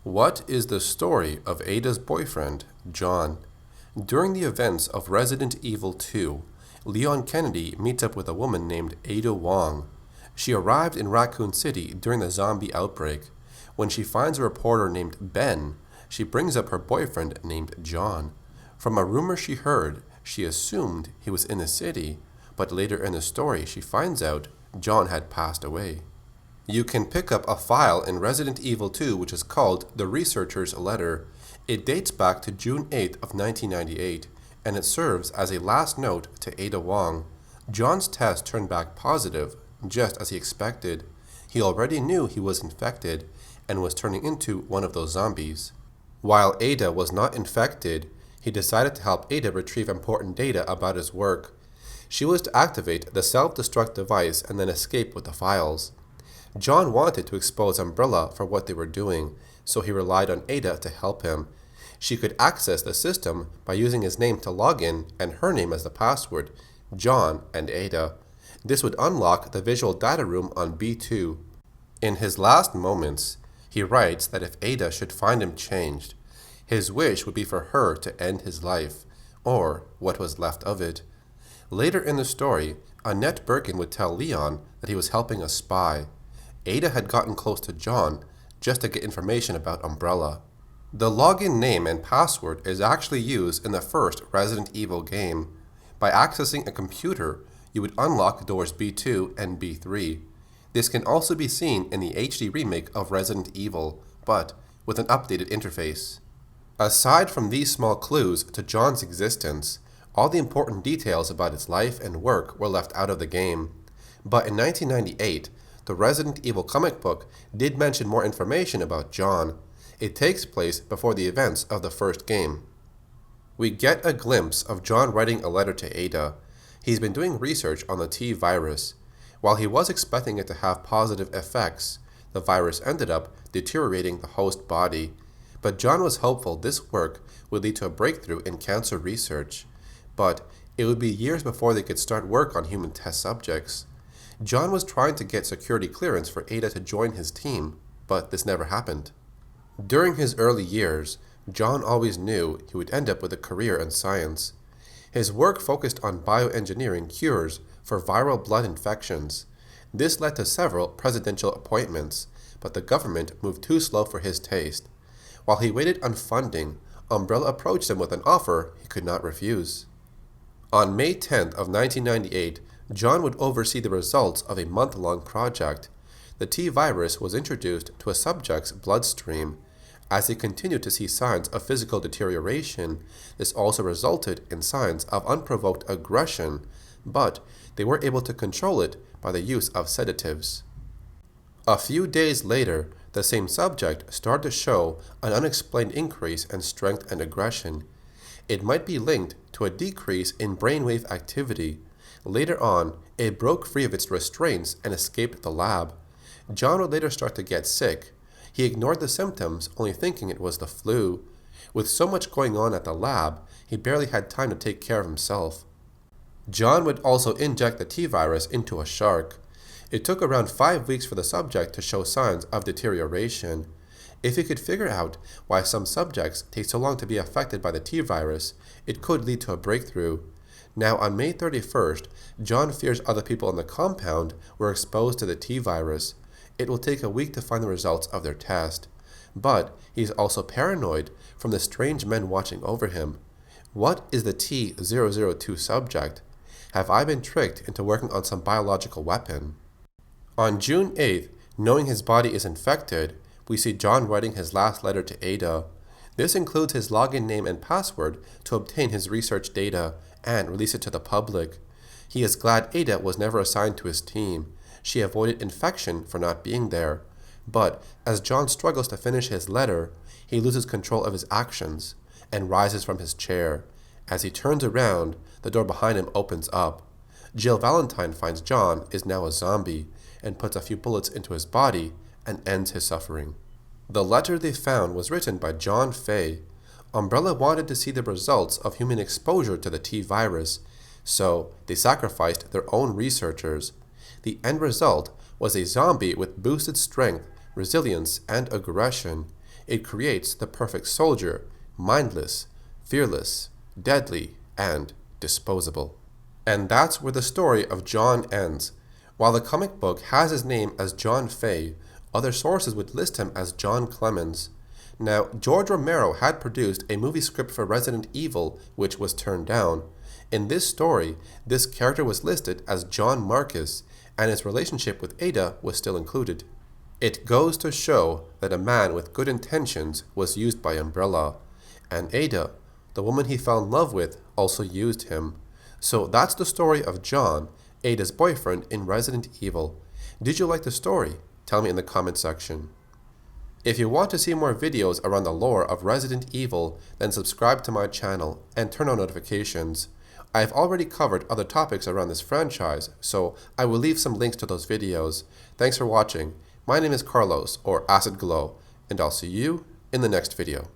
What is the story of Ada's boyfriend, John? During the events of Resident Evil 2, Leon Kennedy meets up with a woman named Ada Wong. She arrived in Raccoon City during the zombie outbreak. When she finds a reporter named Ben, she brings up her boyfriend named John. From a rumor she heard, she assumed he was in the city, but later in the story she finds out John had passed away. You can pick up a file in Resident Evil 2 which is called The Researcher's Letter. It dates back to June 8th of 1998, and it serves as a last note to Ada Wong. John's test turned back positive, just as he expected. He already knew he was infected and was turning into one of those zombies. While Ada was not infected, he decided to help Ada retrieve important data about his work. She was to activate the self-destruct device and then escape with the files. John wanted to expose Umbrella for what they were doing, so he relied on Ada to help him. She could access the system by using his name to log in and her name as the password, John and Ada. This would unlock the visual data room on B2. In his last moments, he writes that if Ada should find him changed, his wish would be for her to end his life, or what was left of it. Later in the story, Annette Birkin would tell Leon that he was helping a spy. Ada had gotten close to John just to get information about Umbrella. The login name and password is actually used in the first Resident Evil game. By accessing a computer, you would unlock doors B2 and B3. This can also be seen in the HD remake of Resident Evil, but with an updated interface. Aside from these small clues to John's existence, all the important details about his life and work were left out of the game. But in 1998, the Resident Evil comic book did mention more information about John. It takes place before the events of the first game. We get a glimpse of John writing a letter to Ada. He's been doing research on the T virus. While he was expecting it to have positive effects, the virus ended up deteriorating the host body. But John was hopeful this work would lead to a breakthrough in cancer research. But it would be years before they could start work on human test subjects. John was trying to get security clearance for Ada to join his team, but this never happened. During his early years, John always knew he would end up with a career in science. His work focused on bioengineering cures for viral blood infections. This led to several presidential appointments, but the government moved too slow for his taste. While he waited on funding, Umbrella approached him with an offer he could not refuse. On May 10th of 1998, John would oversee the results of a month-long project. The T virus was introduced to a subject's bloodstream. As they continued to see signs of physical deterioration, this also resulted in signs of unprovoked aggression, but they were able to control it by the use of sedatives. A few days later, the same subject started to show an unexplained increase in strength and aggression. It might be linked to a decrease in brainwave activity. Later on, it broke free of its restraints and escaped the lab. John would later start to get sick. He ignored the symptoms, only thinking it was the flu. With so much going on at the lab, he barely had time to take care of himself. John would also inject the T virus into a shark. It took around 5 weeks for the subject to show signs of deterioration. If he could figure out why some subjects take so long to be affected by the T virus, it could lead to a breakthrough. Now on May 31st, John fears other people in the compound were exposed to the T virus. It will take a week to find the results of their test. But he's also paranoid from the strange men watching over him. What is the T-002 subject? Have I been tricked into working on some biological weapon? On June 8th, knowing his body is infected, we see John writing his last letter to Ada. This includes his login name and password to obtain his research data and release it to the public. He is glad Ada was never assigned to his team. She avoided infection for not being there. But as John struggles to finish his letter, he loses control of his actions and rises from his chair. As he turns around, the door behind him opens up. Jill Valentine finds John is now a zombie and puts a few bullets into his body and ends his suffering. The letter they found was written by John Fay. Umbrella wanted to see the results of human exposure to the T virus, so they sacrificed their own researchers. The end result was a zombie with boosted strength, resilience, and aggression. It creates the perfect soldier, mindless, fearless, deadly, and disposable. And that's where the story of John ends. While the comic book has his name as John Fay, other sources would list him as John Clemens. Now, George Romero had produced a movie script for Resident Evil, which was turned down. In this story, this character was listed as John Marcus, and his relationship with Ada was still included. It goes to show that a man with good intentions was used by Umbrella, and Ada, the woman he fell in love with, also used him. So that's the story of John, Ada's boyfriend in Resident Evil. Did you like the story? Tell me in the comment section. If you want to see more videos around the lore of Resident Evil, then subscribe to my channel and turn on notifications. I have already covered other topics around this franchise, so I will leave some links to those videos. Thanks for watching. My name is Carlos, or Acid Glow, and I'll see you in the next video.